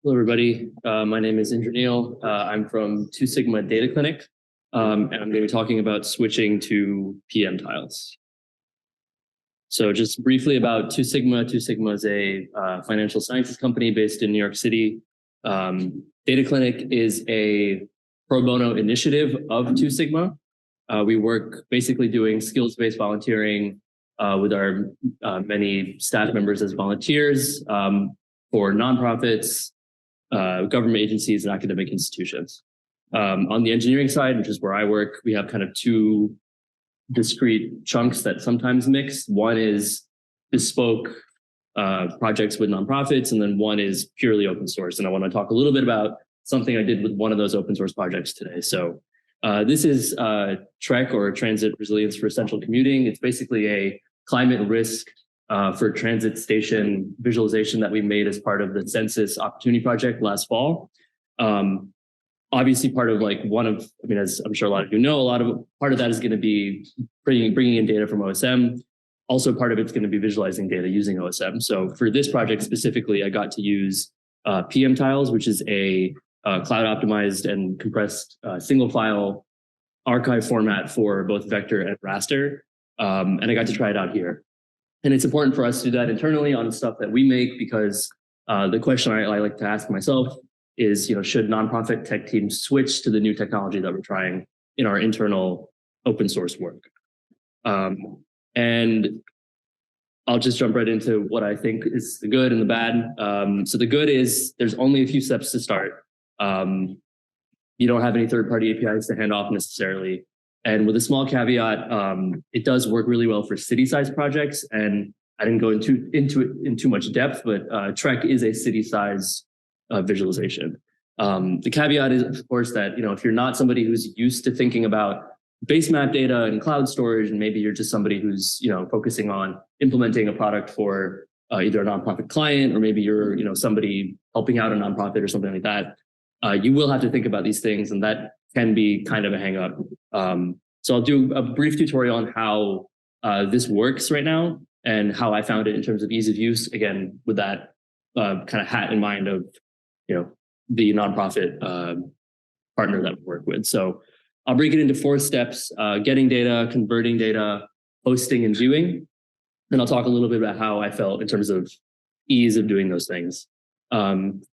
Hello, everybody. My name is Indraneel. I'm from Two Sigma Data Clinic, and I'm going to be talking about switching to PMTiles. So just briefly about Two Sigma. Two Sigma is a financial sciences company based in New York City. Data Clinic is a pro bono initiative of Two Sigma. We work basically doing skills-based volunteering with our many staff members as volunteers for nonprofits, government agencies, and academic institutions. On the engineering side, which is where I work, we have kind of two discrete chunks that sometimes mix. One is bespoke projects with nonprofits, and then one is purely open source. And I want to talk a little bit about something I did with one of those open source projects today. So this is TREC, or Transit Resilience for Essential Commuting. It's basically a climate risk for transit station visualization that we made as part of the Census Opportunity Project last fall. Obviously, part of as I'm sure a lot of you know, part of that is going to be bringing in data from OSM. Also, part of it's going to be visualizing data using OSM. So for this project specifically, I got to use PMTiles, which is a cloud optimized and compressed single file archive format for both vector and raster. And I got to try it out here. And it's important for us to do that internally on stuff that we make, because the question I like to ask myself is, should nonprofit tech teams switch to the new technology that we're trying in our internal open source work? And I'll just jump right into what I think is the good and the bad. So the good is there's only a few steps to start. You don't have any third-party APIs to hand off necessarily. And with a small caveat, it does work really well for city-sized projects. And I didn't go into it in too much depth, but TREC is a city-size visualization. The caveat is, of course, that if you're not somebody who's used to thinking about base map data and cloud storage, and maybe you're just somebody who's focusing on implementing a product for either a nonprofit client, or maybe you're somebody helping out a nonprofit or something like that, you will have to think about these things, and that can be kind of a hang up. So I'll do a brief tutorial on how this works right now and how I found it in terms of ease of use, again, with that kind of hat in mind of, the nonprofit partner that we work with. So I'll break it into 4 steps: getting data, converting data, hosting, and viewing. And I'll talk a little bit about how I felt in terms of ease of doing those things.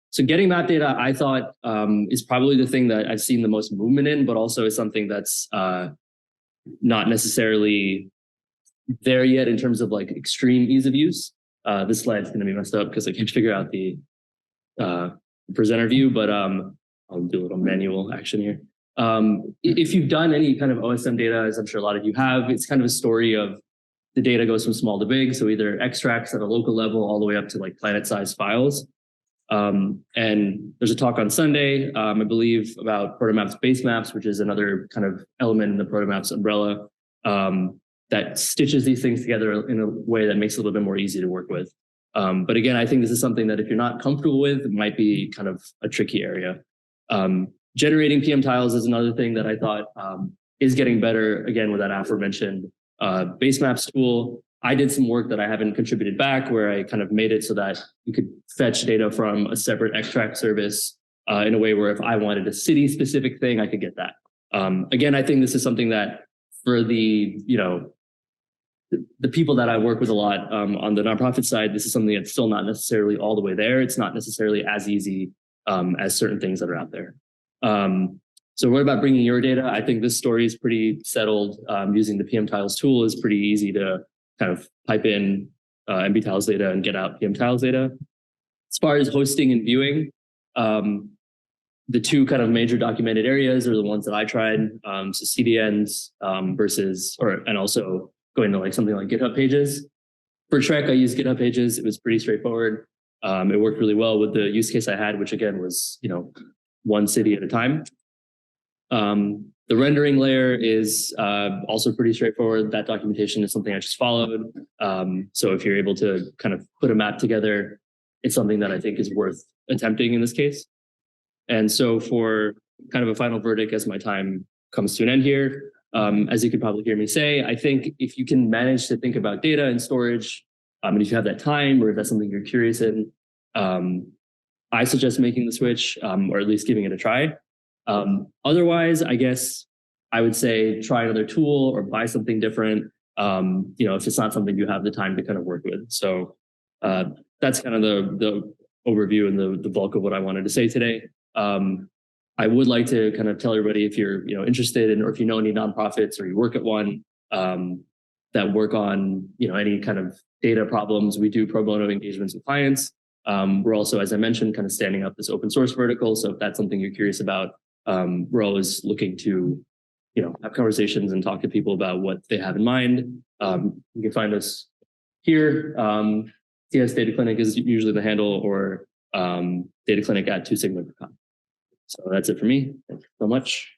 So getting map data, I thought, is probably the thing that I've seen the most movement in, but also is something that's not necessarily there yet in terms of extreme ease of use. This slide's going to be messed up because I can't figure out the presenter view, but I'll do a little manual action here. If you've done any kind of OSM data, as I'm sure a lot of you have, it's kind of a story of the data goes from small to big. So either extracts at a local level all the way up to planet-sized files. And there's a talk on Sunday, I believe, about ProtoMaps base maps, which is another kind of element in the ProtoMaps umbrella that stitches these things together in a way that makes it a little bit more easy to work with. But again, I think this is something that if you're not comfortable with, it might be kind of a tricky area. Generating PMTiles is another thing that I thought is getting better, again, with that aforementioned base maps tool. I did some work that I haven't contributed back, where I kind of made it so that you could fetch data from a separate extract service in a way where if I wanted a city-specific thing, I could get that. Again, I think this is something that for the people that I work with a lot on the nonprofit side, this is something that's still not necessarily all the way there. It's not necessarily as easy as certain things that are out there. So what about bringing your data? I think this story is pretty settled. Using the PMTiles tool is pretty easy to kind of pipe in MBTiles data and get out PMTiles data. As far as hosting and viewing, the two kind of major documented areas are the ones that I tried. So CDNs and also going to something like GitHub Pages. For TREC, I used GitHub Pages. It was pretty straightforward. It worked really well with the use case I had, which again was one city at a time. The rendering layer is also pretty straightforward. That documentation is something I just followed. So if you're able to kind of put a map together, it's something that I think is worth attempting in this case. And so for kind of a final verdict as my time comes to an end here, as you could probably hear me say, I think if you can manage to think about data and storage, and if you have that time, or if that's something you're curious in, I suggest making the switch, or at least giving it a try. Otherwise, I guess I would say try another tool or buy something different. If it's not something you have the time to kind of work with. So that's kind of the overview and the bulk of what I wanted to say today. I would like to kind of tell everybody, if you're interested in, or if you know any nonprofits or you work at one that work on any kind of data problems, we do pro bono engagements with clients. We're also, as I mentioned, kind of standing up this open source vertical. So if that's something you're curious about, we're always looking to have conversations and talk to people about what they have in mind. You can find us here. TS Data Clinic is usually the handle, or dataclinic@2sigma.com. So that's it for me. Thank you so much.